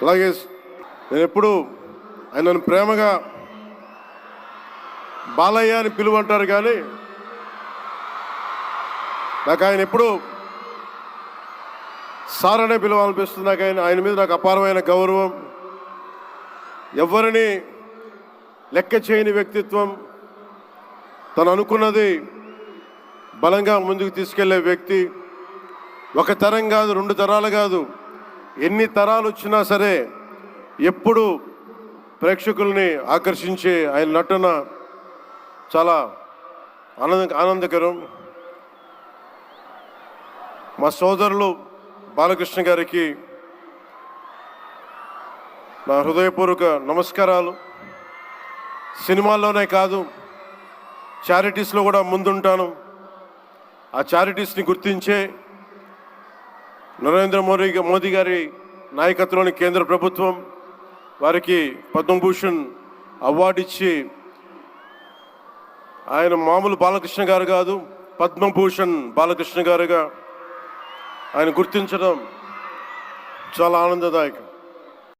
అలాగే నేను ఎప్పుడు ఆయనను ప్రేమగా బాలయ్య అని పిలువంటారు, కానీ నాకు ఆయన ఎప్పుడు సార్ అనే పిలవాలనిపిస్తుంది. నాకు ఆయన మీద నాకు అపారమైన గౌరవం. ఎవరిని లెక్క చేయని వ్యక్తిత్వం. తను అనుకున్నది బలంగా ముందుకు తీసుకెళ్లే వ్యక్తి. ఒక తరం కాదు, 2 తరాలు కాదు, ఎన్ని తరాలు వచ్చినా సరే ఎప్పుడు ప్రేక్షకుల్ని ఆకర్షించే ఆయన నటన చాలా ఆనందకరం. మా సోదరులు బాలకృష్ణ గారికి నా హృదయపూర్వక నమస్కారాలు. సినిమాల్లోనే కాదు, చారిటీస్లో కూడా ముందుంటాను. ఆ చారిటీస్ని గుర్తించే నరేంద్ర మోదీ గారి నాయకత్వంలోని కేంద్ర ప్రభుత్వం వారికి పద్మభూషణ్ అవార్డు ఇచ్చి, ఆయన మామూలు బాలకృష్ణ గారు కాదు, పద్మభూషణ్ బాలకృష్ణ గారుగా ఆయన గుర్తించడం చాలా ఆనందదాయకం.